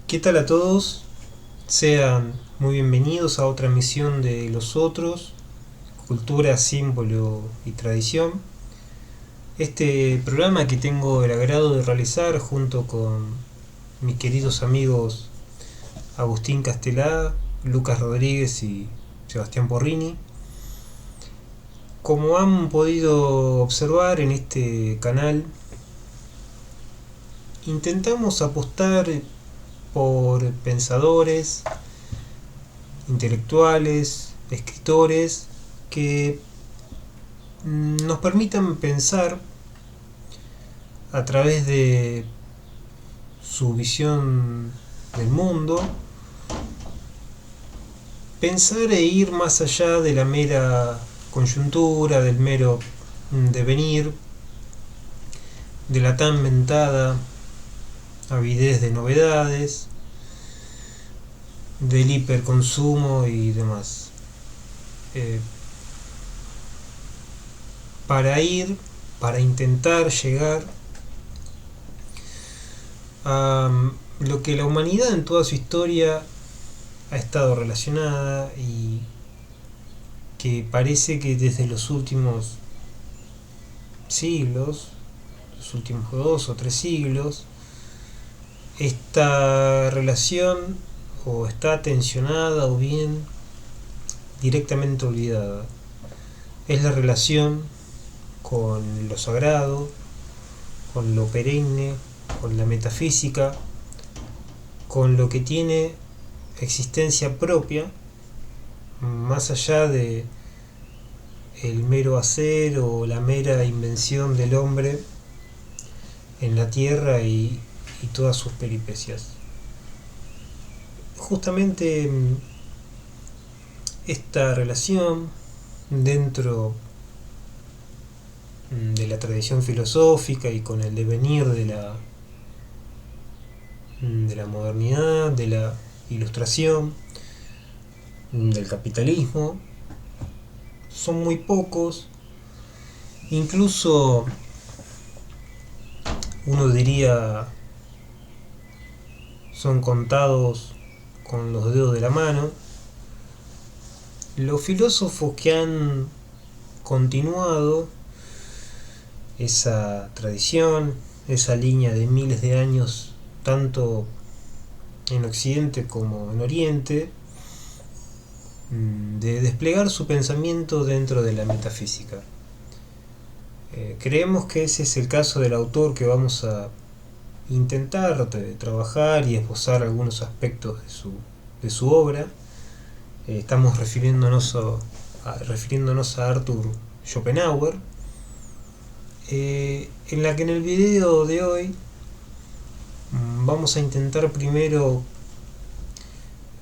¿Qué tal a todos? Sean muy bienvenidos a otra emisión de Los Otros, Cultura, Símbolo y Tradición. Este programa que tengo el agrado de realizar junto con mis queridos amigos Agustín Castelá, Lucas Rodríguez y Sebastián Porrini. Como han podido observar en este canal, intentamos apostar por pensadores, intelectuales, escritores que nos permitan pensar a través de su visión del mundo, pensar e ir más allá de la mera coyuntura, del mero devenir, de la tan mentada avidez de novedades, del hiperconsumo y demás. Eh, para intentar llegar a lo que la humanidad en toda su historia ha estado relacionada y que parece que desde los últimos siglos, los últimos 2 o 3 siglos, esta relación o está tensionada o bien directamente olvidada. Es la relación con lo sagrado, con lo perenne, con la metafísica, con lo que tiene existencia propia, más allá de el mero hacer o la mera invención del hombre en la tierra y todas sus peripecias. Justamente esta relación dentro de la tradición filosófica y con el devenir de la modernidad, de la ilustración, del capitalismo, son muy pocos, incluso uno diría son contados con los dedos de la mano los filósofos que han continuado esa tradición, esa línea de miles de años, tanto en Occidente como en Oriente, de desplegar su pensamiento dentro de la metafísica. Creemos que ese es el caso del autor que vamos a intentar trabajar y esbozar algunos aspectos de su obra. Estamos refiriéndonos a Arthur Schopenhauer, en la que en el video de hoy vamos a intentar primero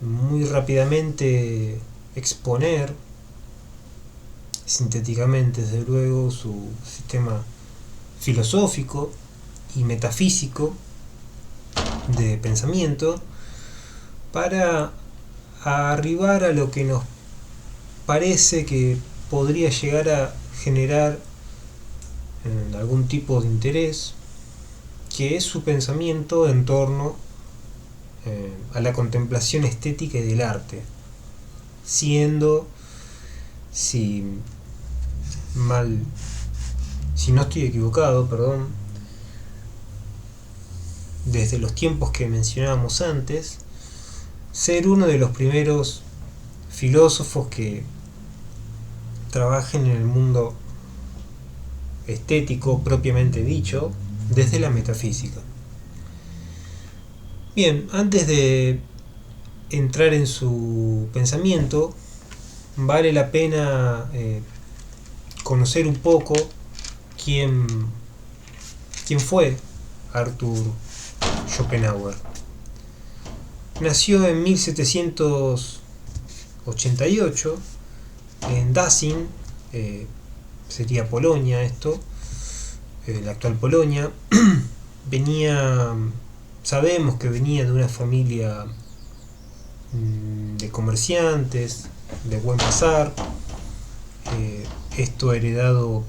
muy rápidamente exponer sintéticamente, desde luego, su sistema filosófico y metafísico de pensamiento, para arribar a lo que nos parece que podría llegar a generar algún tipo de interés, que es su pensamiento en torno a la contemplación estética y del arte, siendo, si no estoy equivocado, perdón, desde los tiempos que mencionábamos antes, ser uno de los primeros filósofos que trabajen en el mundo estético propiamente dicho, desde la metafísica. Bien, antes de entrar en su pensamiento, vale la pena conocer un poco quién fue Arthur Schopenhauer. Nació en 1788 en Dassin, sería Polonia esto, la actual Polonia. Sabemos que venía de una familia de comerciantes, de buen pasar, esto heredado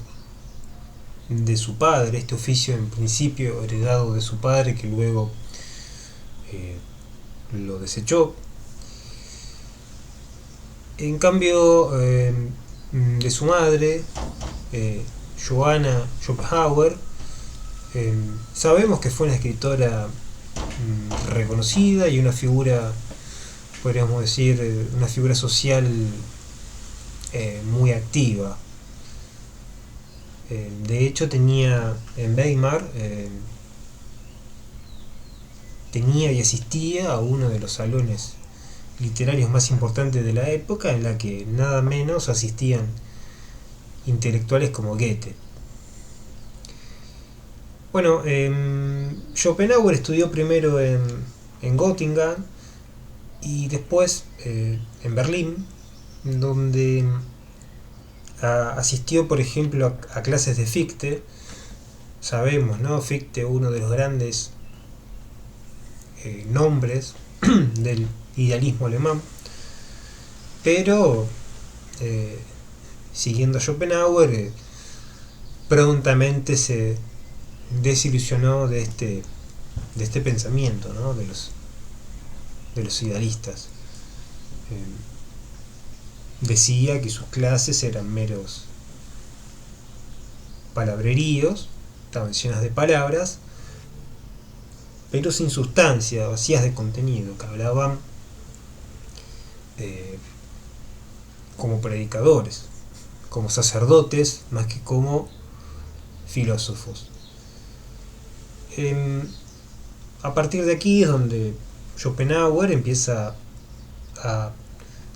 de su padre, este oficio en principio heredado de su padre, que luego lo desechó. En cambio, de su madre, Johanna Schopenhauer, sabemos que fue una escritora reconocida y una figura, podríamos decir, una figura social muy activa. De hecho, tenía en Weimar, tenía y asistía a uno de los salones literarios más importantes de la época, en la que nada menos asistían intelectuales como Goethe. Bueno, Schopenhauer estudió primero en Göttingen y después en Berlín, donde asistió, por ejemplo, a clases de Fichte. Sabemos, ¿no? Fichte, uno de los grandes nombres del idealismo alemán, pero siguiendo a Schopenhauer, prontamente se desilusionó de este pensamiento, ¿no? de los idealistas. Decía que sus clases eran meros palabreríos, estaban llenas de palabras, pero sin sustancia, vacías de contenido, que hablaban como predicadores, como sacerdotes, más que como filósofos. A partir de aquí es donde Schopenhauer empieza a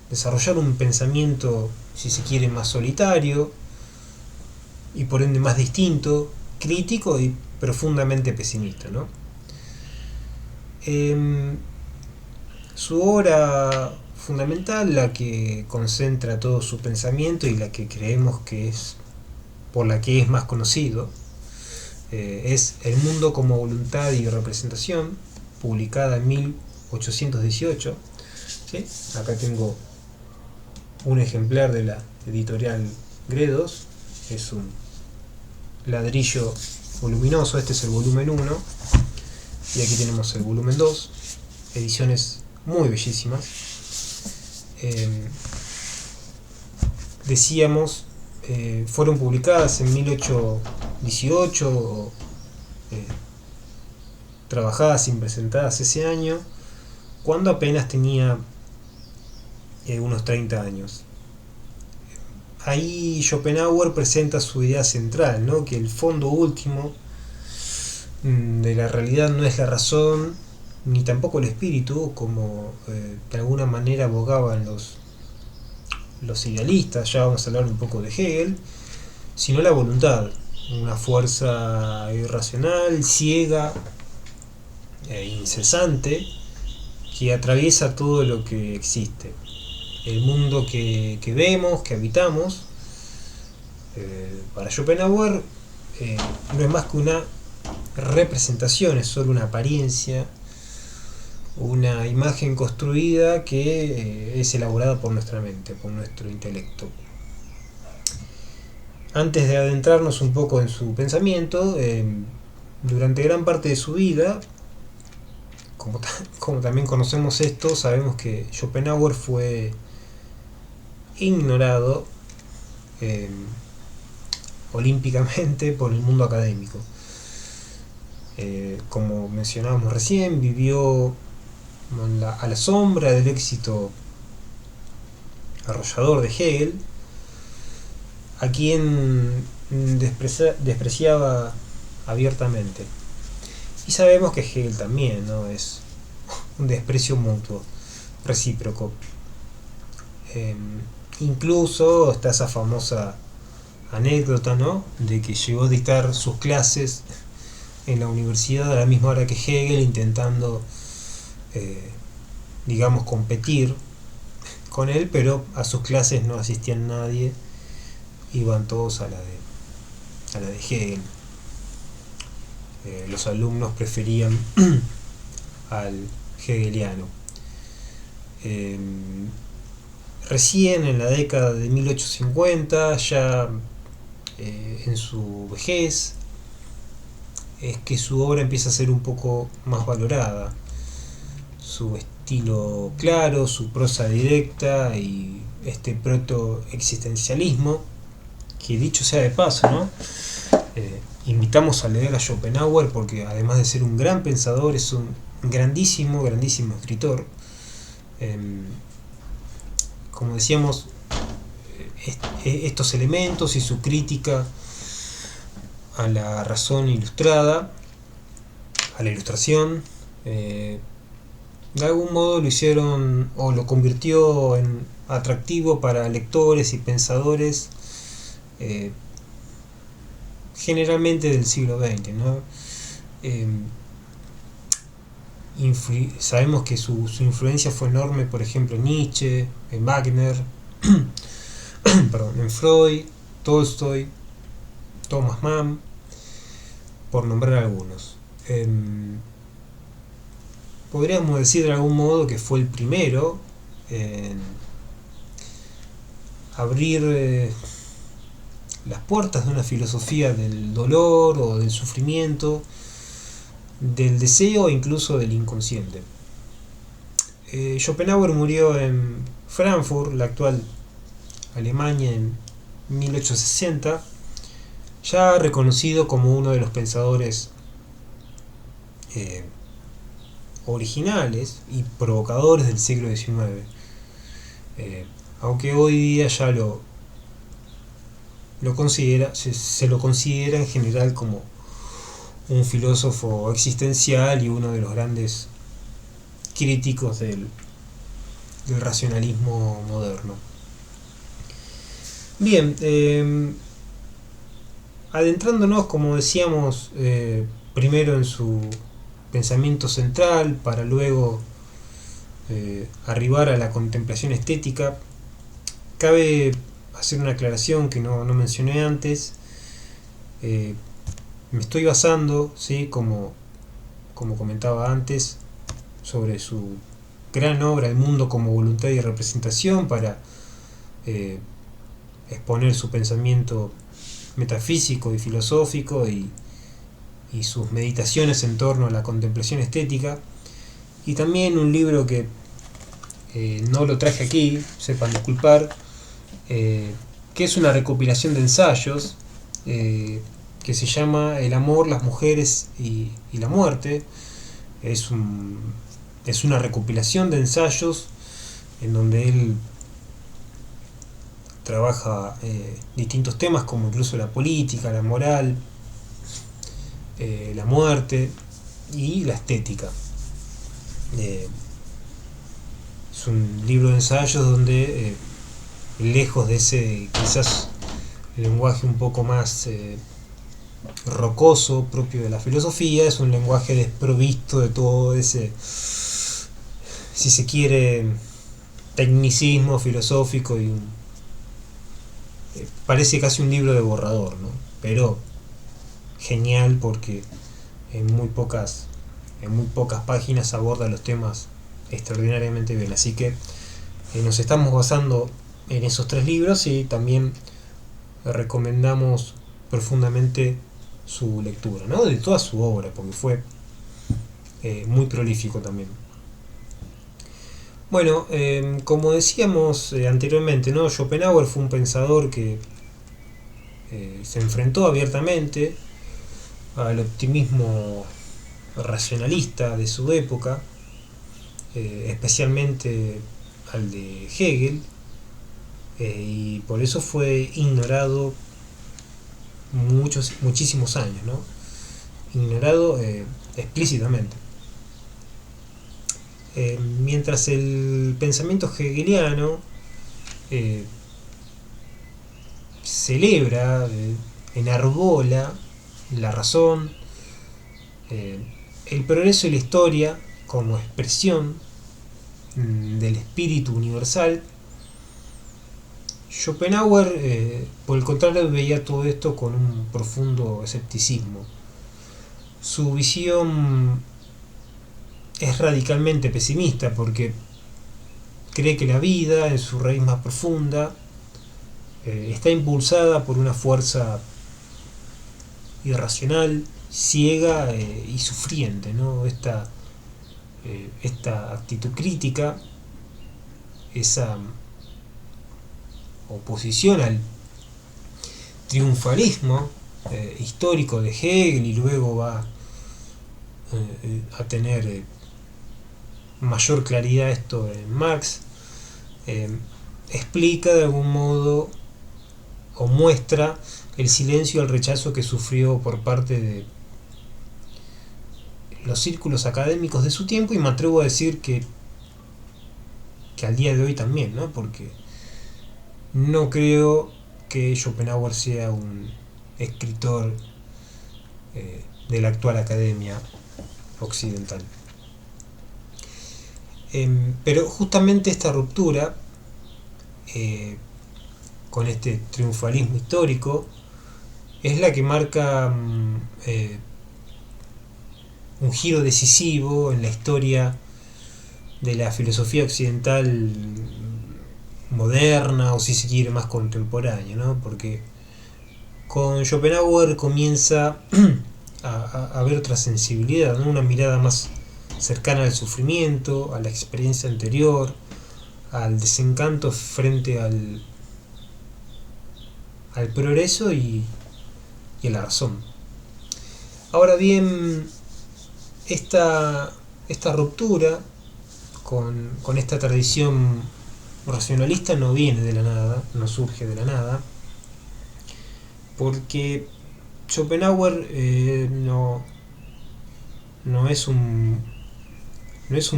desarrollar un pensamiento, si se quiere, más solitario y por ende más distinto, crítico y profundamente pesimista, ¿no? Su obra fundamental, la que concentra todo su pensamiento y la que creemos que es por la que es más conocido, es El mundo como voluntad y representación, publicada en 1818. ¿Sí? Acá tengo un ejemplar de la editorial Gredos, es un ladrillo voluminoso. Este es el volumen 1 y aquí tenemos el volumen 2, ediciones muy bellísimas. Decíamos, fueron publicadas en 1818, trabajadas y presentadas ese año, cuando apenas tenía unos 30 años. Ahí Schopenhauer presenta su idea central, ¿no? Que el fondo último de la realidad no es la razón, ni tampoco el espíritu, como de alguna manera abogaban los idealistas. Ya vamos a hablar un poco de Hegel, sino la voluntad, una fuerza irracional, ciega e incesante, que atraviesa todo lo que existe. El mundo que vemos, que habitamos, para Schopenhauer no es más que una representación, es solo una apariencia, una imagen construida que es elaborada por nuestra mente, por nuestro intelecto. Antes de adentrarnos un poco en su pensamiento, durante gran parte de su vida, como también conocemos esto, sabemos que Schopenhauer fue ignorado olímpicamente por el mundo académico. Como mencionábamos recién, vivió a la sombra del éxito arrollador de Hegel, a quien despreciaba abiertamente. Y sabemos que Hegel también, ¿no? Es un desprecio mutuo, recíproco. Incluso está esa famosa anécdota, ¿no? De que llegó a dictar sus clases en la universidad a la misma hora que Hegel, intentando digamos competir con él, pero a sus clases no asistía nadie, iban todos a la de Hegel. Los alumnos preferían al hegeliano. Recién en la década de 1850, ya en su vejez, es que su obra empieza a ser un poco más valorada, su estilo claro, su prosa directa y este proto-existencialismo, que dicho sea de paso, ¿no? Invitamos a leer a Schopenhauer porque además de ser un gran pensador, es un grandísimo escritor. Como decíamos, estos elementos y su crítica a la razón ilustrada, a la ilustración, de algún modo lo hicieron o lo convirtió en atractivo para lectores y pensadores, generalmente del siglo XX, ¿no? Sabemos que su influencia fue enorme, por ejemplo, en Nietzsche, en Wagner, perdón, en Freud, Tolstoy, Thomas Mann, por nombrar algunos. Podríamos decir de algún modo que fue el primero en abrir las puertas de una filosofía del dolor o del sufrimiento, del deseo e incluso del inconsciente. Schopenhauer murió en Frankfurt, la actual Alemania, en 1860, ya reconocido como uno de los pensadores originales y provocadores del siglo XIX, aunque hoy día ya se lo considera en general como un filósofo existencial y uno de los grandes críticos del racionalismo moderno. Bien, adentrándonos, como decíamos, primero en su pensamiento central, para luego arribar a la contemplación estética, cabe hacer una aclaración que no mencioné antes. Me estoy basando, ¿sí? como comentaba antes, sobre su gran obra El mundo como voluntad y representación, para exponer su pensamiento metafísico y filosófico y sus meditaciones en torno a la contemplación estética. Y también un libro que no lo traje aquí, sepan disculpar, que es una recopilación de ensayos, que se llama El amor, las mujeres y la muerte. Es una recopilación de ensayos en donde él trabaja distintos temas, como incluso la política, la moral, la muerte y la estética. Es un libro de ensayos donde, lejos de ese quizás lenguaje un poco más rocoso propio de la filosofía, es un lenguaje desprovisto de todo ese, si se quiere, tecnicismo filosófico, y parece casi un libro de borrador, ¿no? Pero genial, porque en muy pocas páginas aborda los temas extraordinariamente bien. Así que nos estamos basando en esos tres libros y también recomendamos profundamente su lectura, ¿no? De toda su obra, porque fue muy prolífico también. Bueno, como decíamos anteriormente, ¿no? Schopenhauer fue un pensador que se enfrentó abiertamente al optimismo racionalista de su época, especialmente al de Hegel, y por eso fue ignorado muchísimos años, ¿no? Ignorado explícitamente. Mientras el pensamiento hegeliano celebra, enarbola la razón, el progreso y la historia como expresión del espíritu universal, Schopenhauer, por el contrario, veía todo esto con un profundo escepticismo. Su visión es radicalmente pesimista, porque cree que la vida, en su raíz más profunda, está impulsada por una fuerza irracional, ciega y sufriente, ¿no? Esta esta actitud crítica, esa oposición al triunfalismo histórico de Hegel, y luego va a tener mayor claridad esto en Marx, explica de algún modo o muestra el silencio y el rechazo que sufrió por parte de los círculos académicos de su tiempo, y me atrevo a decir que al día de hoy también, ¿no? Porque no creo que Schopenhauer sea un escritor de la actual academia occidental. Pero justamente esta ruptura con este triunfalismo histórico es la que marca un giro decisivo en la historia de la filosofía occidental moderna, o si se quiere más contemporánea, ¿no? Porque con Schopenhauer comienza a ver otra sensibilidad, ¿no? Una mirada más cercana al sufrimiento, a la experiencia anterior, al desencanto frente al progreso y a la razón. Ahora bien, esta ruptura con esta tradición racionalista no viene de la nada, no surge de la nada, porque Schopenhauer no es un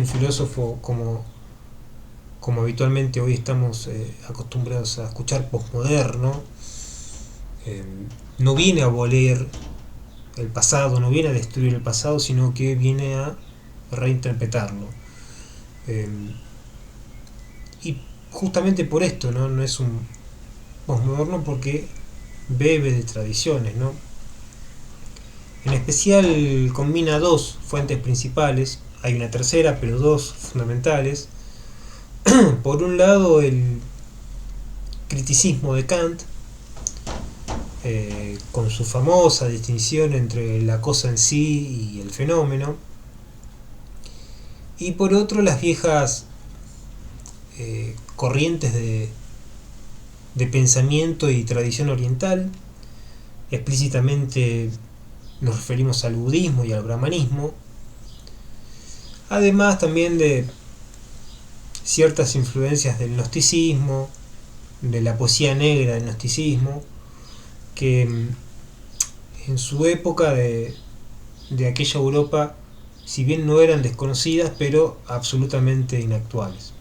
filósofo como habitualmente hoy estamos acostumbrados a escuchar, posmoderno. No viene a abolir el pasado, no viene a destruir el pasado, sino que viene a reinterpretarlo. Y justamente por esto no es un posmoderno, porque bebe de tradiciones, ¿no? En especial combina dos fuentes principales, hay una tercera, pero dos fundamentales. Por un lado, el criticismo de Kant, con su famosa distinción entre la cosa en sí y el fenómeno, y por otro las viejas corrientes de pensamiento y tradición oriental. Explícitamente nos referimos al budismo y al brahmanismo, además también de ciertas influencias del gnosticismo, de la poesía negra del gnosticismo, que en su época de aquella Europa, si bien no eran desconocidas, pero absolutamente inactuales.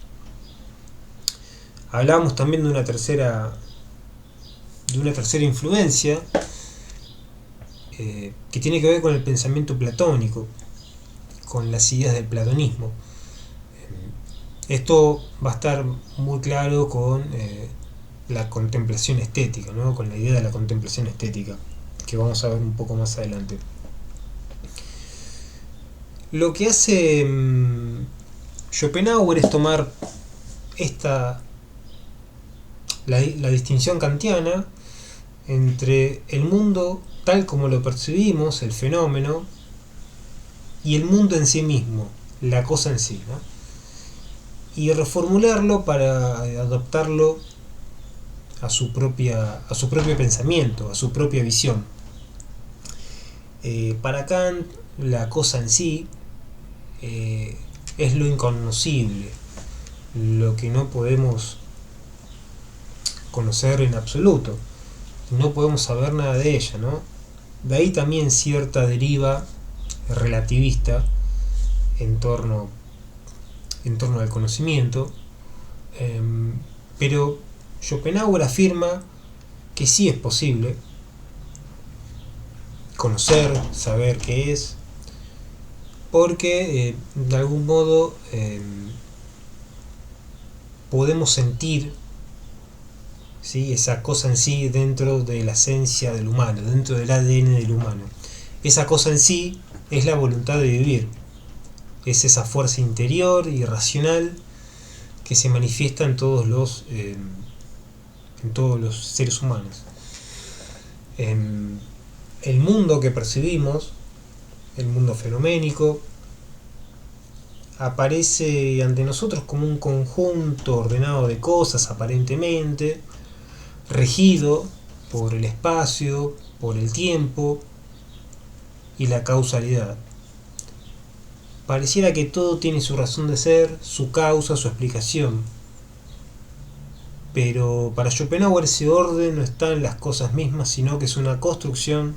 Hablábamos también de una tercera influencia que tiene que ver con el pensamiento platónico, con las ideas del platonismo. Esto va a estar muy claro con la contemplación estética, ¿no? Con la idea de la contemplación estética, que vamos a ver un poco más adelante. Lo que hace Schopenhauer es tomar la distinción kantiana entre el mundo tal como lo percibimos, el fenómeno, y el mundo en sí mismo, la cosa en sí, ¿no? Y reformularlo para adaptarlo a su propio pensamiento, a su propia visión. Para Kant, la cosa en sí es lo incognoscible, lo que no podemos conocer en absoluto, no podemos saber nada de ella, ¿no? De ahí también cierta deriva relativista en torno al conocimiento, pero Schopenhauer afirma que sí es posible conocer, saber qué es, porque de algún modo podemos sentir, ¿sí?, esa cosa en sí dentro de la esencia del humano, dentro del ADN del humano. Esa cosa en sí es la voluntad de vivir, es esa fuerza interior y racional que se manifiesta en todos los seres humanos. El mundo que percibimos, el mundo fenoménico, aparece ante nosotros como un conjunto ordenado de cosas aparentemente, regido por el espacio, por el tiempo y la causalidad. Pareciera que todo tiene su razón de ser, su causa, su explicación. Pero para Schopenhauer ese orden no está en las cosas mismas, sino que es una construcción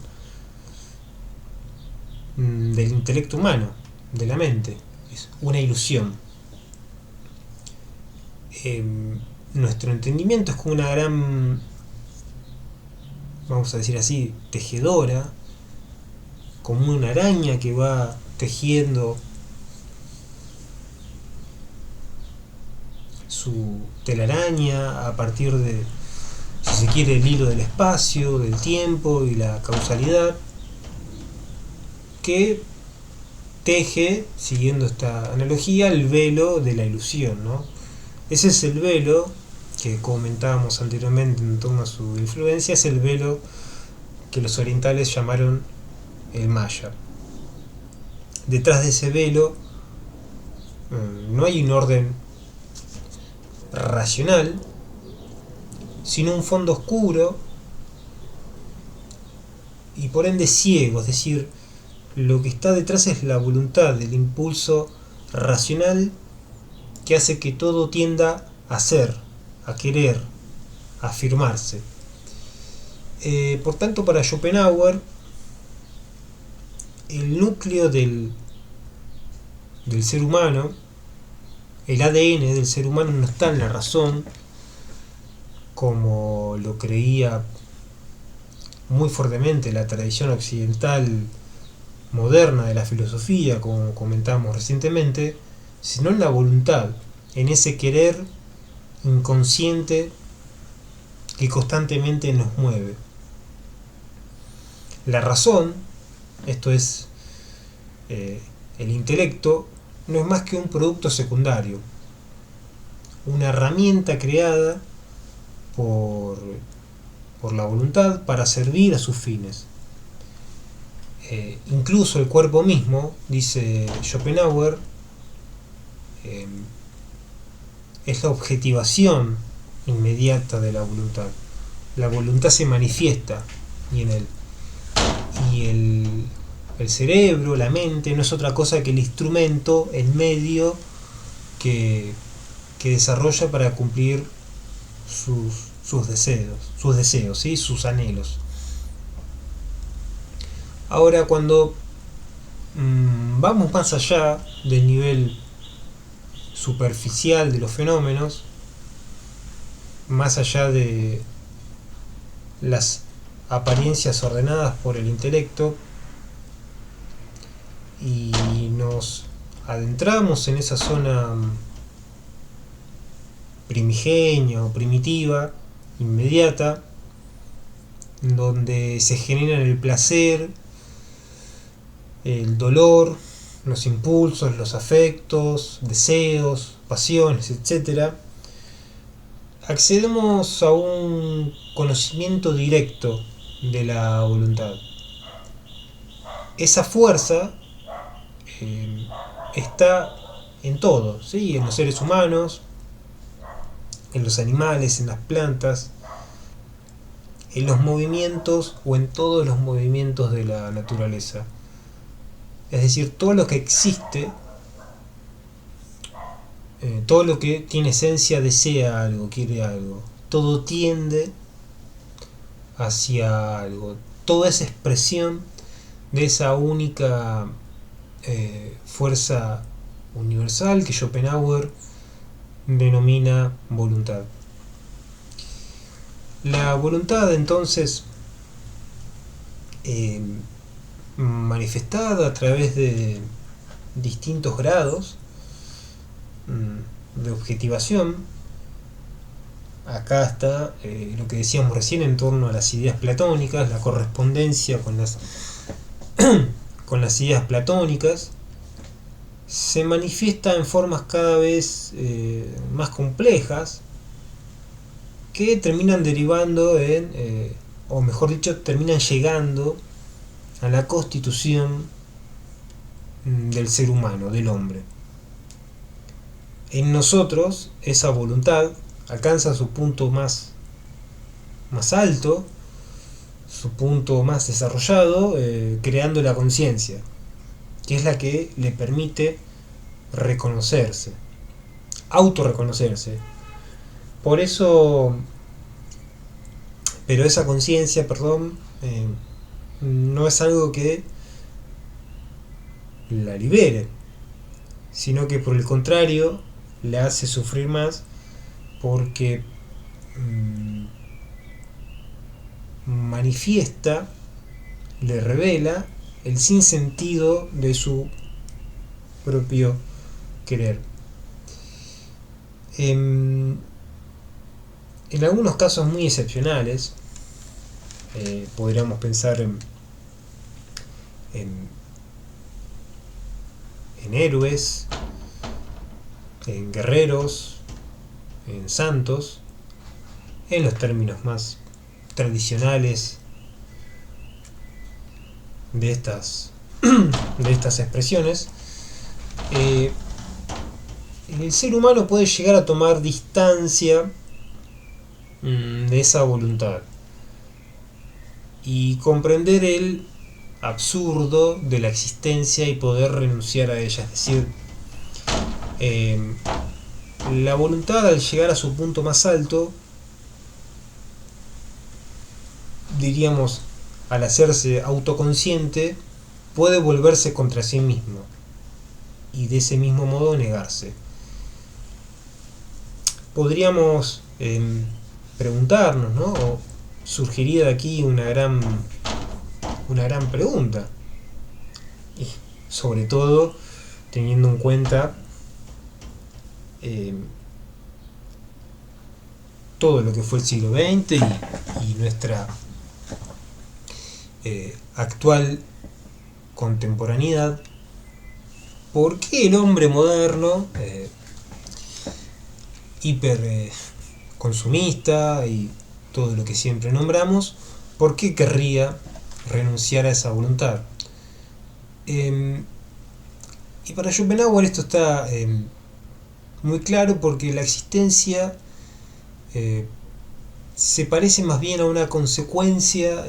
del intelecto humano, de la mente. Es una ilusión. Nuestro entendimiento es como una gran, vamos a decir así, tejedora, como una araña que va tejiendo su telaraña a partir de, si se quiere, el hilo del espacio, del tiempo y la causalidad, que teje, siguiendo esta analogía, el velo de la ilusión, ¿no? Ese es el velo que comentábamos anteriormente en torno a su influencia, es el velo que los orientales llamaron el Maya. Detrás de ese velo no hay un orden racional, sino un fondo oscuro y por ende ciego, es decir, lo que está detrás es la voluntad, el impulso racional que hace que todo tienda a ser, a querer, a afirmarse. Por tanto, para Schopenhauer, el núcleo del ser humano, el ADN del ser humano no está en la razón, como lo creía muy fuertemente la tradición occidental moderna de la filosofía, como comentamos recientemente, sino en la voluntad, en ese querer inconsciente que constantemente nos mueve. La razón, esto es el intelecto, no es más que un producto secundario, una herramienta creada por la voluntad para servir a sus fines. Incluso el cuerpo mismo, dice Schopenhauer, es la objetivación inmediata de la voluntad. La voluntad se manifiesta y en él. Y el cerebro, la mente, no es otra cosa que el instrumento, el medio que desarrolla para cumplir sus deseos, ¿sí? Sus anhelos. Ahora, cuando vamos más allá del nivel superficial de los fenómenos, más allá de las apariencias ordenadas por el intelecto, y nos adentramos en esa zona primigenia o primitiva, inmediata, donde se generan el placer, el dolor, los impulsos, los afectos, deseos, pasiones, etc., accedemos a un conocimiento directo de la voluntad. Esa fuerza está en todo, ¿sí? En los seres humanos, en los animales, en las plantas, en los movimientos o en todos los movimientos de la naturaleza. Es decir, todo lo que existe, todo lo que tiene esencia desea algo, quiere algo. Todo tiende hacia algo. Toda esa expresión de esa única fuerza universal que Schopenhauer denomina voluntad. La voluntad, entonces, manifestada a través de distintos grados de objetivación. Acá está lo que decíamos recién en torno a las ideas platónicas, la correspondencia con las ideas platónicas, se manifiesta en formas cada vez más complejas que terminan derivando en, o mejor dicho, terminan llegando a la constitución del ser humano, del hombre. en nosotros esa voluntad alcanza su punto más alto, su punto más desarrollado, creando la conciencia, que es la que le permite reconocerse, autorreconocerse. Por eso, pero esa conciencia, perdón, no es algo que la libere, sino que por el contrario le hace sufrir más, porque manifiesta, le revela el sinsentido de su propio querer. En algunos casos muy excepcionales, podríamos pensar en héroes, en guerreros, en santos, en los términos más tradicionales de estas expresiones. El ser humano puede llegar a tomar distancia de esa voluntad y comprender el absurdo de la existencia y poder renunciar a ella. Es decir, la voluntad, al llegar a su punto más alto, diríamos, al hacerse autoconsciente, puede volverse contra sí mismo y de ese mismo modo negarse. Podríamos preguntarnos, ¿no? O surgiría de aquí una gran pregunta, y sobre todo teniendo en cuenta todo lo que fue el siglo XX y nuestra actual contemporaneidad. ¿Por qué el hombre moderno, hiper consumista y todo lo que siempre nombramos, por qué querría renunciar a esa voluntad? Y para Schopenhauer esto está muy claro, porque la existencia se parece más bien a una consecuencia,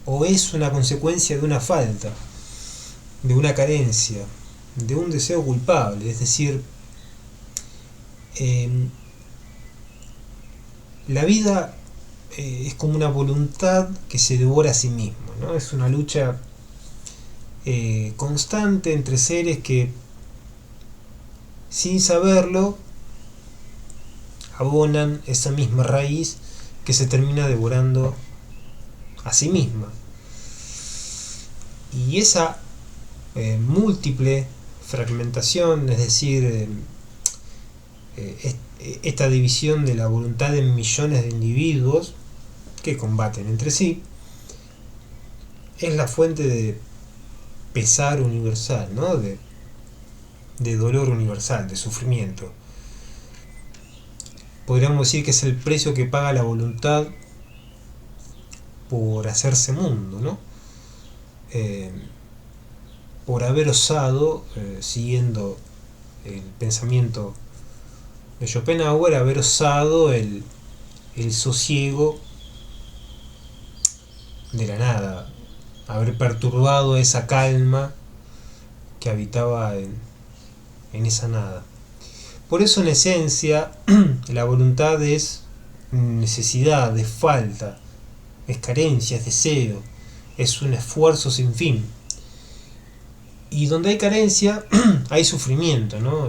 o es una consecuencia de una falta, de una carencia, de un deseo culpable. Es decir, la vida es como una voluntad que se devora a sí misma, ¿no? Es una lucha constante entre seres que, sin saberlo, abonan esa misma raíz que se termina devorando a sí misma. Y esa múltiple fragmentación, es decir, esta división de la voluntad en millones de individuos que combaten entre sí, es la fuente de pesar universal, ¿no? De dolor universal, de sufrimiento. Podríamos decir que es el precio que paga la voluntad por hacerse mundo, ¿no? Por haber osado, siguiendo el pensamiento de Schopenhauer, haber osado el sosiego de la nada, haber perturbado esa calma que habitaba en esa nada. Por eso, en esencia, la voluntad es necesidad, es falta, es carencia, es deseo, es un esfuerzo sin fin. Y donde hay carencia, hay sufrimiento, ¿no?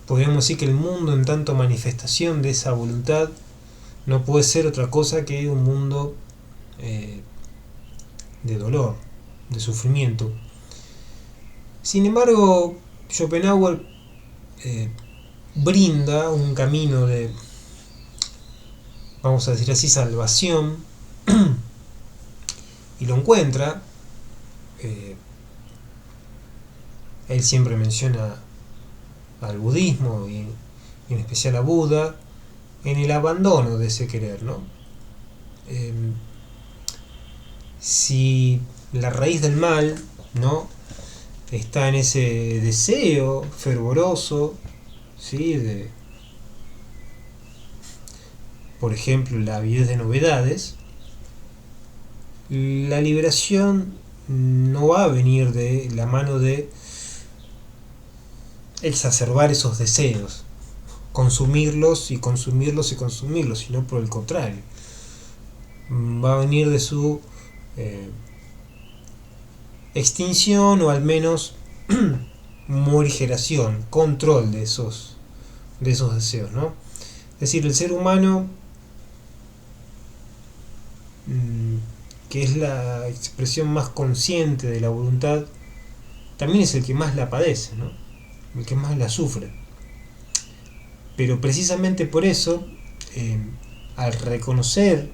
Podríamos decir que el mundo, en tanto manifestación de esa voluntad, no puede ser otra cosa que un mundo de dolor, de sufrimiento. Sin embargo, Schopenhauer brinda un camino de, vamos a decir así, salvación, y lo encuentra. Él siempre menciona al budismo y en especial a Buda en el abandono de ese querer, ¿no? Si la raíz del mal, ¿no?, está en ese deseo fervoroso, ¿sí? De, por ejemplo, la avidez de novedades. La liberación no va a venir de la mano de exacerbar esos deseos, consumirlos y consumirlos y consumirlos, sino por el contrario. Va a venir de su extinción o al menos morigeración, control de esos deseos, ¿no? Es decir, el ser humano, que es la expresión más consciente de la voluntad, también es el que más la padece, ¿no? El que más la sufre. Pero precisamente por eso, al reconocer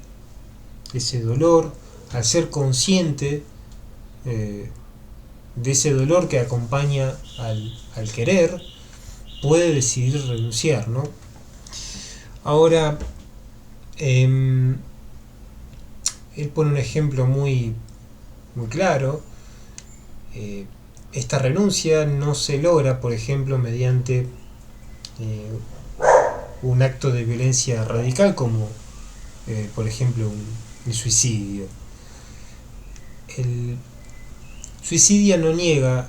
ese dolor, al ser consciente de ese dolor que acompaña al querer, puede decidir renunciar, ¿no? Ahora, él pone un ejemplo muy claro. Esta renuncia no se logra, por ejemplo, mediante un acto de violencia radical como, por ejemplo, el suicidio. El suicida no niega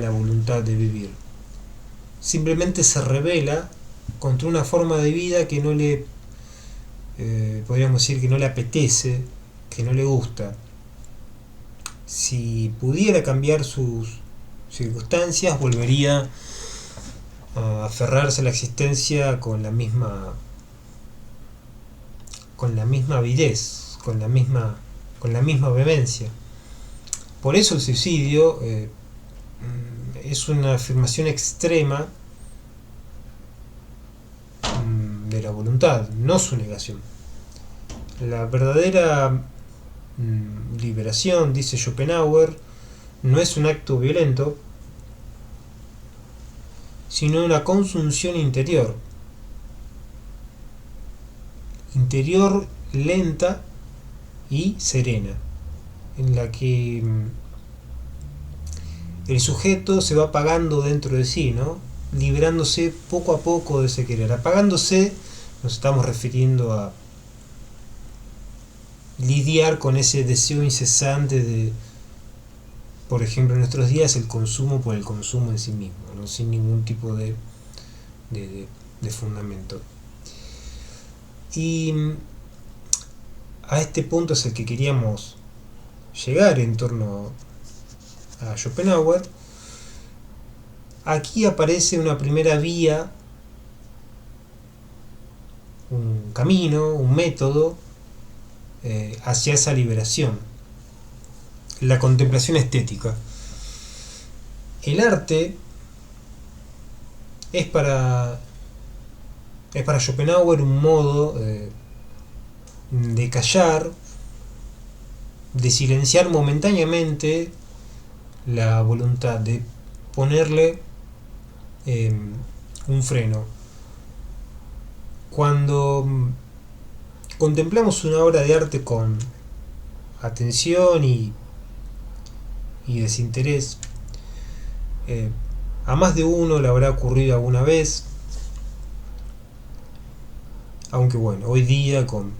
la voluntad de vivir. Simplemente se rebela contra una forma de vida que no le, podríamos decir, que no le apetece, que no le gusta. Si pudiera cambiar sus circunstancias, volvería a aferrarse a la existencia con la misma avidez, con la misma vehemencia. Por eso el suicidio es una afirmación extrema de la voluntad, no su negación. La verdadera liberación, dice Schopenhauer, no es un acto violento, sino una consunción interior, lenta y serena, en la que el sujeto se va apagando dentro de sí, ¿no? Liberándose poco a poco de ese querer. Apagándose, nos estamos refiriendo a lidiar con ese deseo incesante de, por ejemplo, en nuestros días, el consumo por el consumo en sí mismo, ¿no? Sin ningún tipo de fundamento. Y a este punto es el que queríamos llegar en torno a Schopenhauer. Aquí aparece una primera vía, un camino, un método hacia esa liberación: la contemplación estética. El arte es para Schopenhauer un modo de callar, de silenciar momentáneamente la voluntad, de ponerle un freno. Cuando contemplamos una obra de arte con atención y desinterés, a más de uno le habrá ocurrido alguna vez, aunque bueno, hoy día con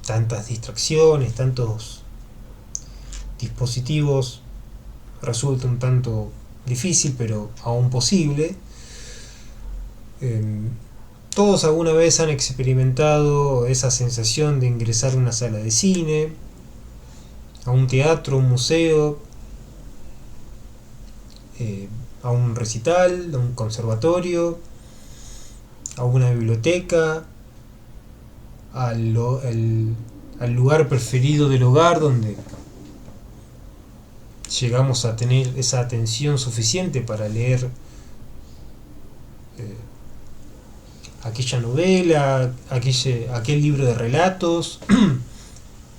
tantas distracciones, tantos dispositivos, resulta un tanto difícil, pero aún posible. Todos alguna vez han experimentado esa sensación de ingresar a una sala de cine, a un teatro, un museo, a un recital, a un conservatorio, a una biblioteca, al lugar preferido del hogar, donde llegamos a tener esa atención suficiente para leer aquella novela, aquel libro de relatos,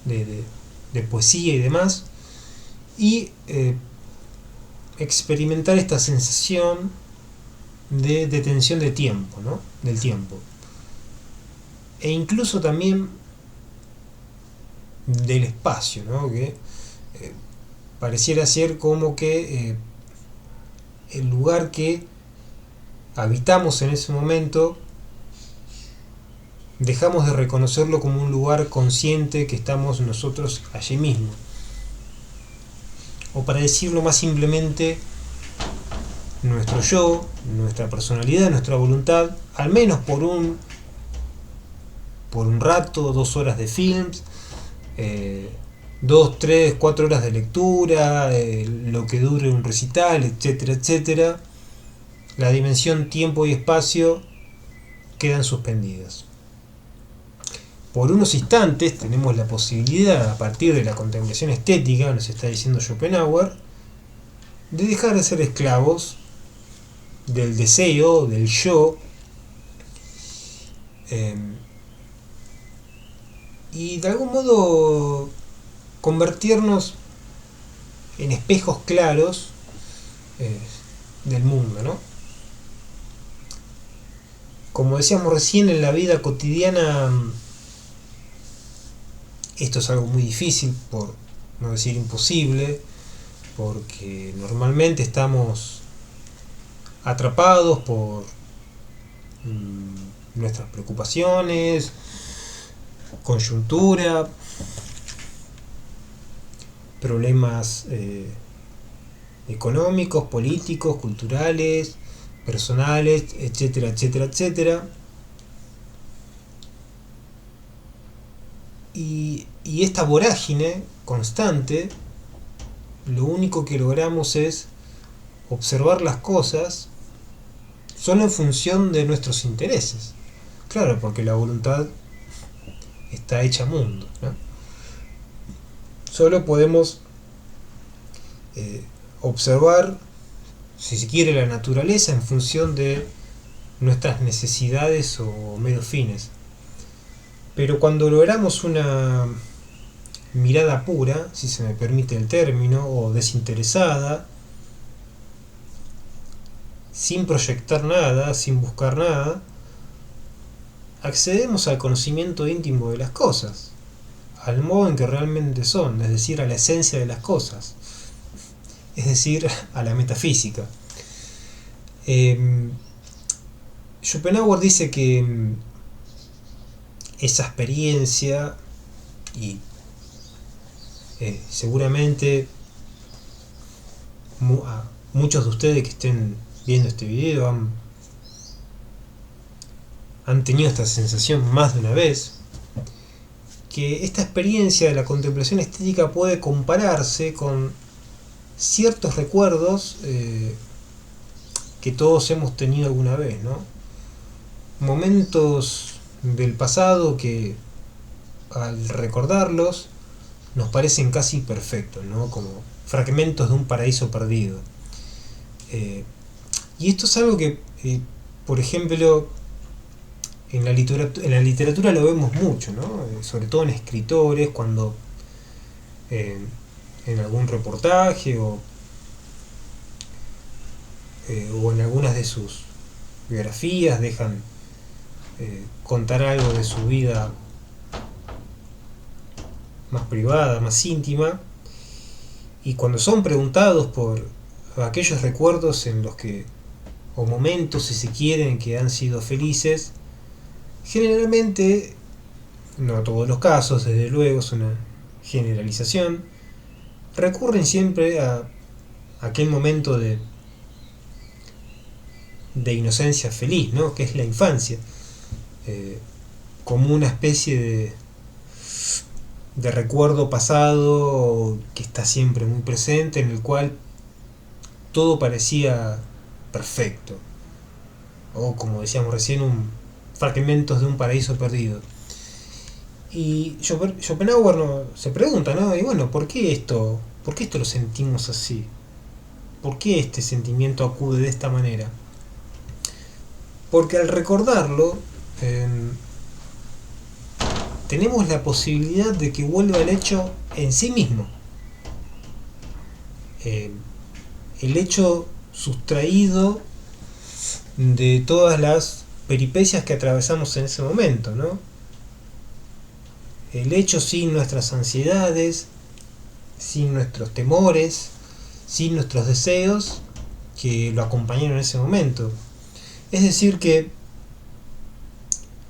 de poesía y demás, y experimentar esta sensación de detención de tiempo, ¿no? Del tiempo. E incluso también del espacio, ¿no? Que pareciera ser como que el lugar que habitamos en ese momento dejamos de reconocerlo como un lugar consciente que estamos nosotros allí mismo. O para decirlo más simplemente, nuestro yo, nuestra personalidad, nuestra voluntad, al menos por un rato, 2 horas de films, 2, 3, 4 horas de lectura, lo que dure un recital, etcétera, etcétera, la dimensión tiempo y espacio quedan suspendidas. Por unos instantes tenemos la posibilidad, a partir de la contemplación estética, nos está diciendo Schopenhauer, de dejar de ser esclavos del deseo, del yo, y de algún modo convertirnos en espejos claros del mundo, ¿no? Como decíamos recién, en la vida cotidiana esto es algo muy difícil, por no decir imposible, porque normalmente estamos atrapados por nuestras preocupaciones, coyuntura, problemas económicos, políticos, culturales, personales, etcétera, etcétera, etcétera. Y esta vorágine constante, lo único que logramos es observar las cosas solo en función de nuestros intereses. Claro, porque la voluntad está hecha mundo, ¿no? Solo podemos observar, si se quiere, la naturaleza en función de nuestras necesidades o meros fines. Pero cuando logramos una mirada pura, si se me permite el término, o desinteresada, sin proyectar nada, sin buscar nada, accedemos al conocimiento íntimo de las cosas, al modo en que realmente son, es decir, a la esencia de las cosas, es decir, a la metafísica. Schopenhauer dice que esa experiencia, y seguramente muchos de ustedes que estén viendo este video han tenido esta sensación más de una vez, que esta experiencia de la contemplación estética puede compararse con ciertos recuerdos que todos hemos tenido alguna vez, ¿no? Momentos del pasado que al recordarlos nos parecen casi perfectos, ¿no? Como fragmentos de un paraíso perdido. Y esto es algo que, por ejemplo, en la literatura lo vemos mucho, ¿no? Sobre todo en escritores, cuando en algún reportaje o en algunas de sus biografías dejan contar algo de su vida más privada, más íntima, y cuando son preguntados por aquellos recuerdos en los que, o momentos si se quieren, que han sido felices, generalmente, no todos los casos, desde luego es una generalización, recurren siempre a aquel momento de inocencia feliz, ¿no? Que es la infancia, como una especie de recuerdo pasado que está siempre muy presente, en el cual todo parecía perfecto, o como decíamos recién, fragmentos de un paraíso perdido. Y Schopenhauer se pregunta, ¿no? Y bueno, ¿por qué esto lo sentimos así? ¿Por qué este sentimiento acude de esta manera? Porque al recordarlo, tenemos la posibilidad de que vuelva el hecho en sí mismo. El hecho sustraído de todas las peripecias que atravesamos en ese momento, ¿no? El hecho sin nuestras ansiedades, sin nuestros temores, sin nuestros deseos que lo acompañaron en ese momento. Es decir, que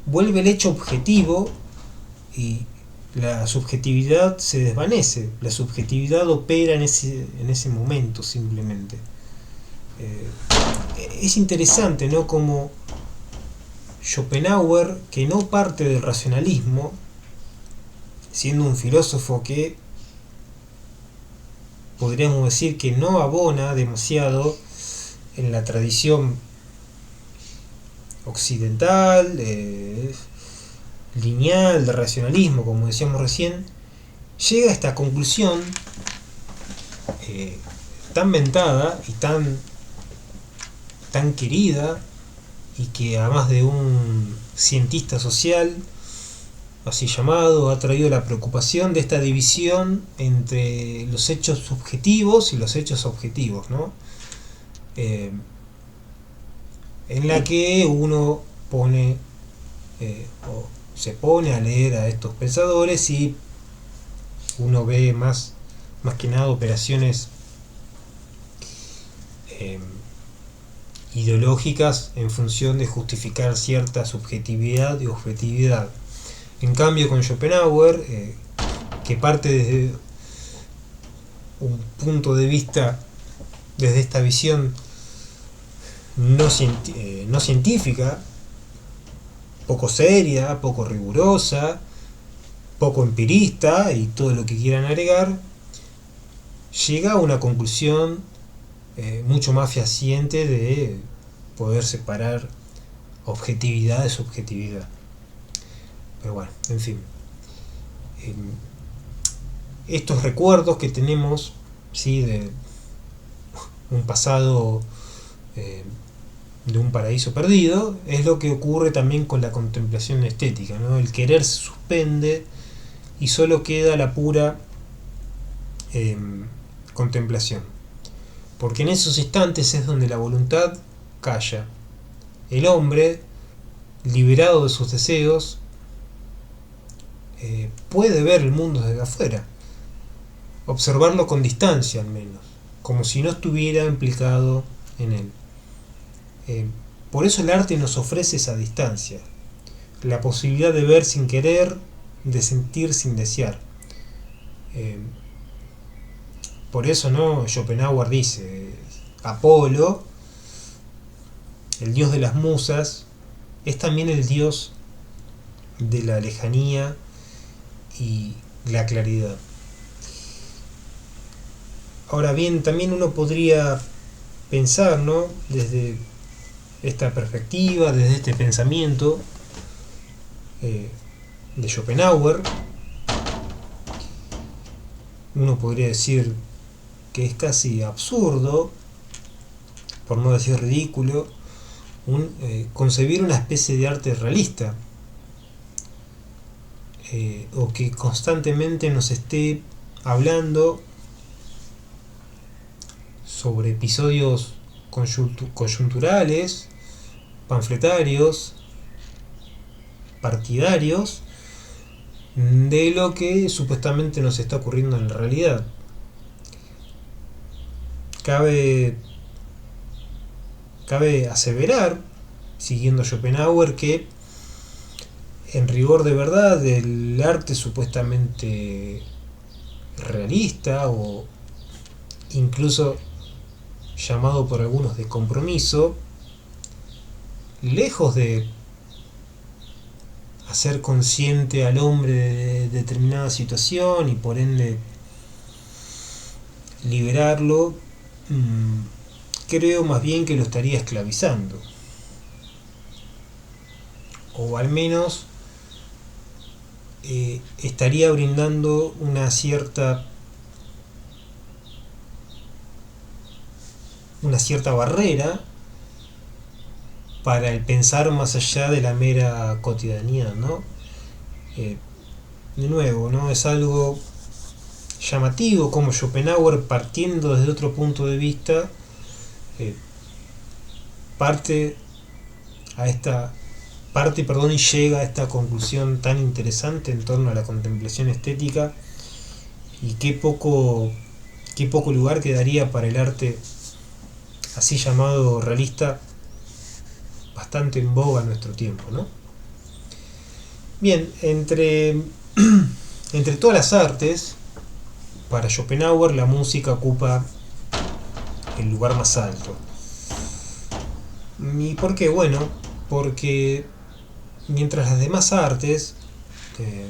vuelve el hecho objetivo y la subjetividad se desvanece. La subjetividad opera en ese momento simplemente. Es interesante, ¿no? Como Schopenhauer, que no parte del racionalismo, siendo un filósofo que podríamos decir que no abona demasiado en la tradición occidental, lineal, de racionalismo, como decíamos recién, llega a esta conclusión tan ventada y tan querida, y que además de un cientista social así llamado ha traído la preocupación de esta división entre los hechos subjetivos y los hechos objetivos, ¿no? En la que uno pone o se pone a leer a estos pensadores y uno ve más que nada operaciones ideológicas en función de justificar cierta subjetividad y objetividad. En cambio, con Schopenhauer, que parte desde un punto de vista, desde esta visión no científica, poco seria, poco rigurosa, poco empirista y todo lo que quieran agregar, llega a una conclusión mucho más fehaciente de poder separar objetividad de subjetividad. Pero bueno, en fin, estos recuerdos que tenemos, ¿sí?, de un pasado, de un paraíso perdido, es lo que ocurre también con la contemplación estética, ¿no? El querer se suspende y solo queda la pura contemplación, porque en esos instantes es donde la voluntad calla. El hombre, liberado de sus deseos, puede ver el mundo desde afuera, observarlo con distancia al menos, como si no estuviera implicado en él. Por eso el arte nos ofrece esa distancia, la posibilidad de ver sin querer, de sentir sin desear. Por eso, ¿no?, Schopenhauer dice, Apolo, el dios de las musas, es también el dios de la lejanía y la claridad. Ahora bien, también uno podría pensar, ¿no?, desde esta perspectiva, desde este pensamiento de Schopenhauer, uno podría decir que es casi absurdo, por no decir ridículo, concebir una especie de arte realista, o que constantemente nos esté hablando sobre episodios coyunturales, panfletarios, partidarios, de lo que supuestamente nos está ocurriendo en la realidad. Cabe aseverar, siguiendo Schopenhauer, que en rigor de verdad el arte supuestamente realista, o incluso llamado por algunos de compromiso, lejos de hacer consciente al hombre de determinada situación y por ende liberarlo, creo más bien que lo estaría esclavizando, o al menos estaría brindando una cierta barrera para el pensar más allá de la mera cotidianidad, ¿no? De nuevo, ¿no?, es algo llamativo como Schopenhauer, partiendo desde otro punto de vista, y llega a esta conclusión tan interesante en torno a la contemplación estética, y qué poco lugar quedaría para el arte así llamado realista, bastante en boga en nuestro tiempo, ¿no? Bien, entre todas las artes, para Schopenhauer la música ocupa el lugar más alto. ¿Y por qué? Bueno, porque mientras las demás artes eh,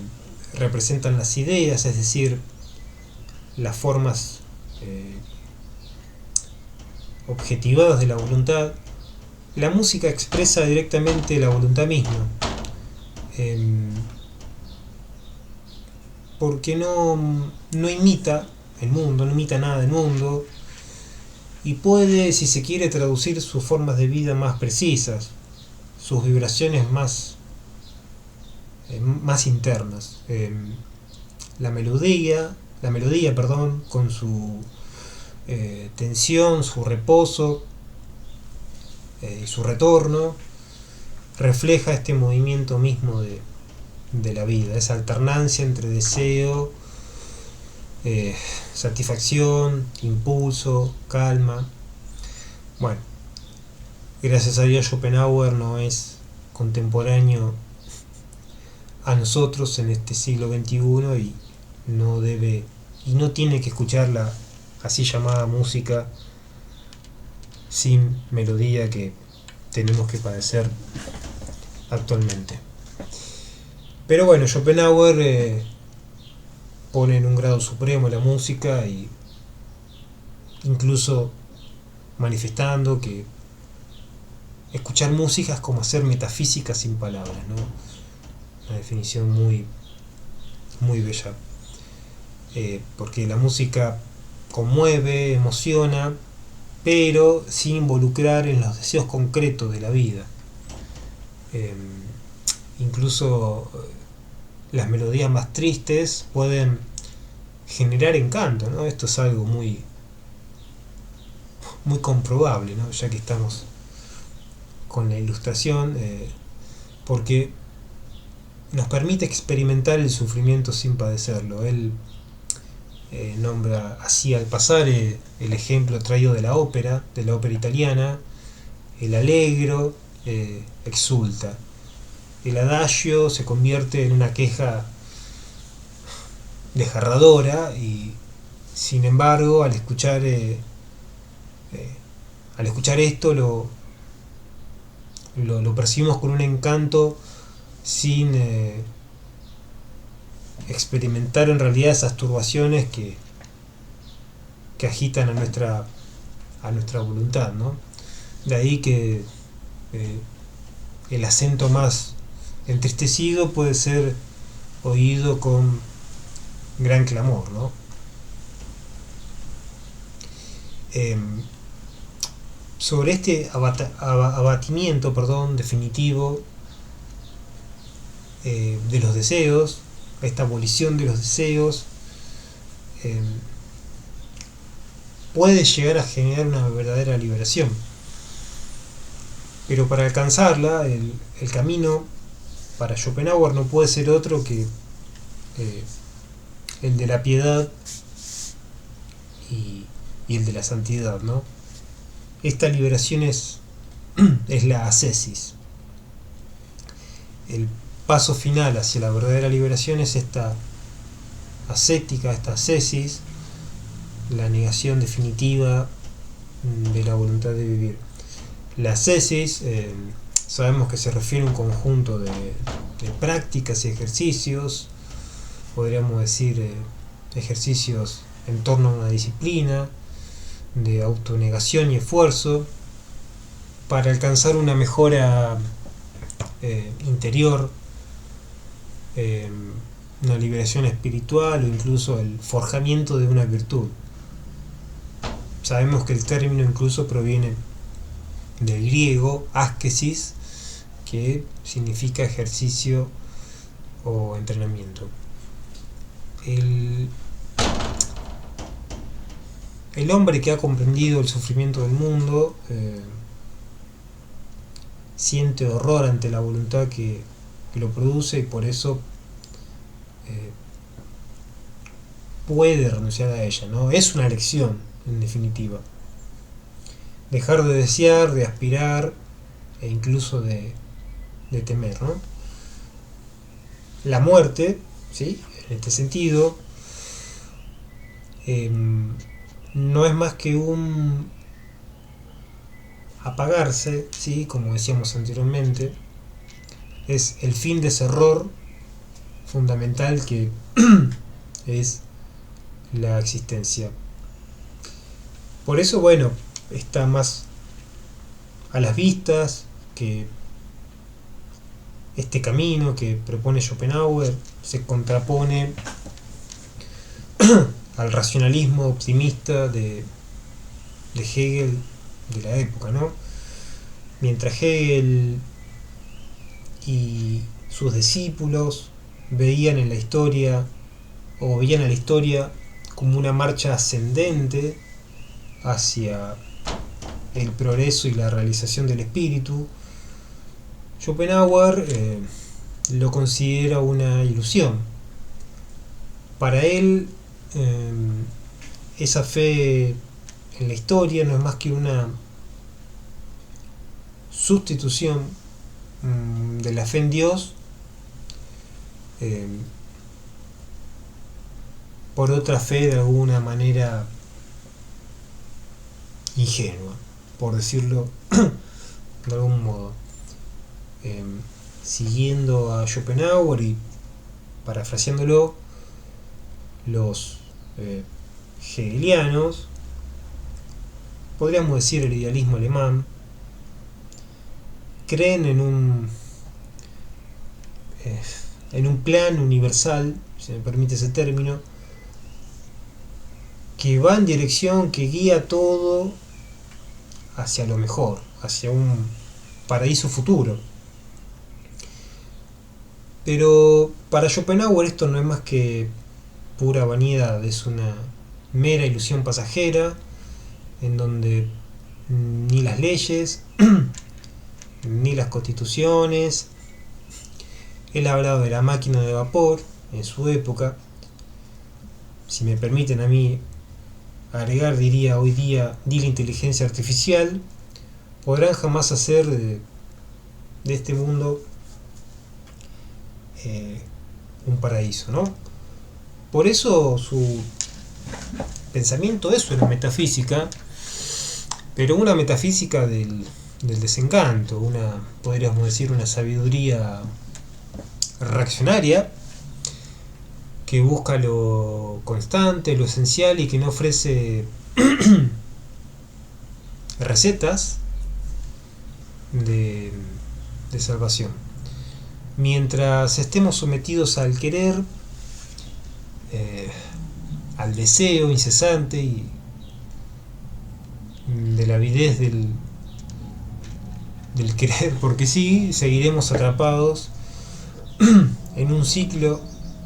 representan las ideas, es decir, las formas objetivadas de la voluntad, la música expresa directamente la voluntad misma. Eh, Porque no imita el mundo, no imita nada del mundo, y puede, si se quiere, traducir sus formas de vida más precisas, sus vibraciones más internas. La melodía, perdón, con su tensión, su reposo y su retorno, refleja este movimiento mismo de la vida, esa alternancia entre deseo, satisfacción, impulso, calma. Bueno, gracias a Dios Schopenhauer no es contemporáneo a nosotros en este siglo XXI y no debe y no tiene que escuchar la así llamada música sin melodía que tenemos que padecer actualmente. Pero bueno, Schopenhauer pone en un grado supremo la música y incluso manifestando que escuchar música es como hacer metafísica sin palabras, ¿no? Una definición muy bella. Porque la música conmueve, emociona, pero sin involucrar en los deseos concretos de la vida. Incluso las melodías más tristes pueden generar encanto, ¿no? Esto es algo muy comprobable, ¿no? Ya que estamos con la ilustración, porque nos permite experimentar el sufrimiento sin padecerlo. Él nombra así al pasar el ejemplo traído de la ópera italiana. El allegro exulta, el adagio se convierte en una queja desgarradora y sin embargo al escuchar esto lo percibimos con un encanto sin experimentar en realidad esas turbaciones que agitan a nuestra voluntad, ¿no? De ahí que el acento más entristecido puede ser oído con gran clamor, ¿no? Sobre este abatimiento, definitivo de los deseos, esta abolición de los deseos, puede llegar a generar una verdadera liberación. Pero para alcanzarla, el camino para Schopenhauer no puede ser otro que el de la piedad y el de la santidad, ¿no? Esta liberación es la ascesis. El paso final hacia la verdadera liberación es esta ascética, esta ascesis, la negación definitiva de la voluntad de vivir. La ascesis sabemos que se refiere a un conjunto de prácticas y ejercicios, podríamos decir ejercicios en torno a una disciplina, de autonegación y esfuerzo, para alcanzar una mejora interior, una liberación espiritual o incluso el forjamiento de una virtud. Sabemos que el término incluso proviene del griego askesis, que significa ejercicio o entrenamiento. El hombre que ha comprendido el sufrimiento del mundo siente horror ante la voluntad que lo produce y por eso puede renunciar a ella, ¿no? Es una elección, en definitiva. Dejar de desear, de aspirar e incluso de temer, ¿no? La muerte, ¿sí? En este sentido, no es más que un apagarse, ¿sí? Como decíamos anteriormente, es el fin de ese error fundamental que es la existencia. Por eso, bueno, está más a las vistas que este camino que propone Schopenhauer se contrapone al racionalismo optimista de Hegel de la época, ¿no? Mientras Hegel y sus discípulos veían en la historia o veían a la historia como una marcha ascendente hacia el progreso y la realización del espíritu, Schopenhauer lo considera una ilusión. Para él, esa fe en la historia no es más que una sustitución de la fe en Dios por otra fe de alguna manera ingenua, por decirlo de algún modo. Siguiendo a Schopenhauer y parafraseándolo, los hegelianos, podríamos decir el idealismo alemán, creen en un plan universal, si me permite ese término, que va en dirección, que guía todo hacia lo mejor, hacia un paraíso futuro. Pero para Schopenhauer esto no es más que pura vanidad, es una mera ilusión pasajera en donde ni las leyes ni las constituciones. Él ha hablado de la máquina de vapor en su época. Si me permiten a mí agregar, diría hoy día, ni la inteligencia artificial podrán jamás hacer de este mundo un paraíso, ¿no? Por eso su pensamiento es una metafísica, pero una metafísica del desencanto, podríamos decir, una sabiduría reaccionaria que busca lo constante, lo esencial y que no ofrece recetas de salvación. Mientras estemos sometidos al querer, al deseo incesante y de la avidez del querer porque sí, seguiremos atrapados en un ciclo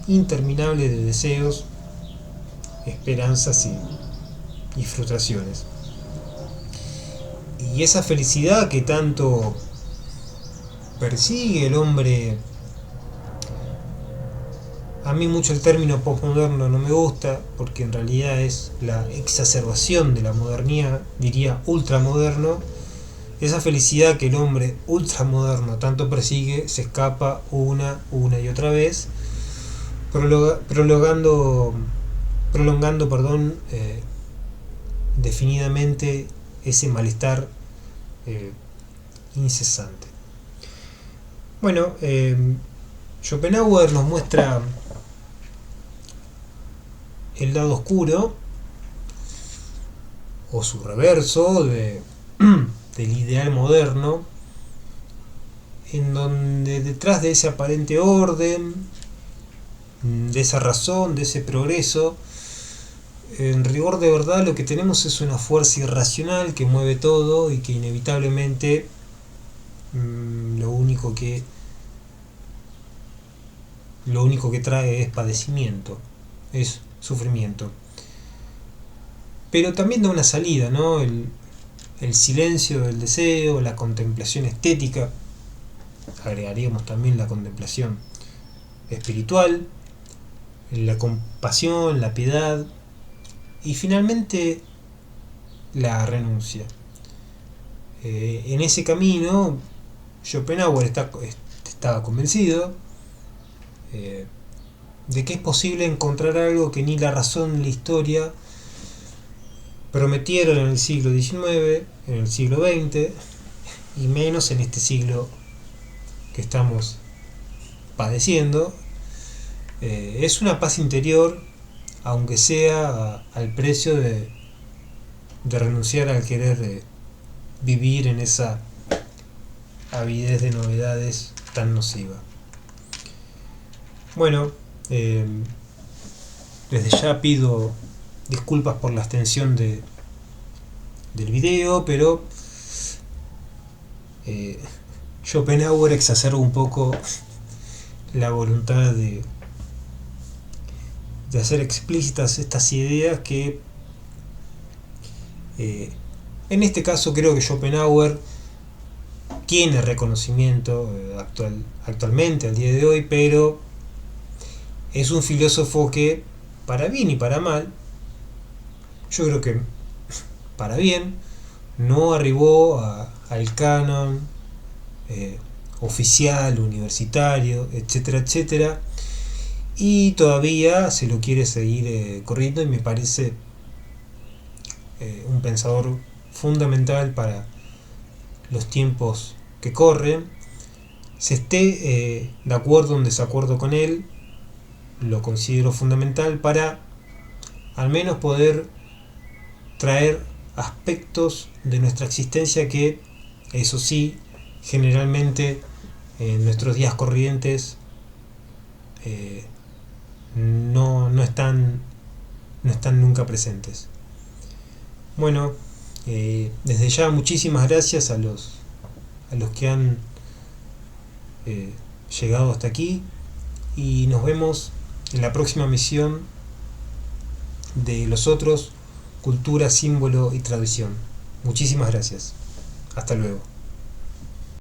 interminable de deseos, esperanzas y frustraciones. Y esa felicidad que tanto persigue el hombre, a mí mucho el término postmoderno no me gusta, porque en realidad es la exacerbación de la modernidad, diría ultramoderno. Esa felicidad que el hombre ultramoderno tanto persigue se escapa una y otra vez, prolongando definidamente ese malestar incesante. Bueno, Schopenhauer nos muestra el lado oscuro o su reverso del ideal moderno, en donde detrás de ese aparente orden, de esa razón, de ese progreso, en rigor de verdad lo que tenemos es una fuerza irracional que mueve todo y que inevitablemente lo único que trae es padecimiento, es sufrimiento. Pero también da una salida, ¿no? El silencio del deseo, la contemplación estética, agregaríamos también la contemplación espiritual, la compasión, la piedad y finalmente la renuncia. En ese camino Schopenhauer estaba convencido de que es posible encontrar algo que ni la razón ni la historia prometieron en el siglo XIX, en el siglo XX y menos en este siglo que estamos padeciendo. Es una paz interior, aunque sea al precio de renunciar al querer vivir en esa avidez de novedades tan nociva. Bueno, desde ya pido disculpas por la extensión del video, pero Schopenhauer exacerba un poco la voluntad de hacer explícitas estas ideas que en este caso creo que Schopenhauer tiene reconocimiento actualmente, al día de hoy, pero es un filósofo que, para bien y para mal, yo creo que para bien, no arribó al canon oficial, universitario, etcétera, etcétera, y todavía se lo quiere seguir corriendo, y me parece un pensador fundamental para los tiempos que corren. Se esté de acuerdo o en desacuerdo con él, lo considero fundamental para al menos poder traer aspectos de nuestra existencia que, eso sí, generalmente en nuestros días corrientes no están nunca presentes. Bueno, desde ya muchísimas gracias a los que han llegado hasta aquí, y nos vemos en la próxima misión de Los Otros, cultura, símbolo y tradición. Muchísimas gracias. Hasta luego.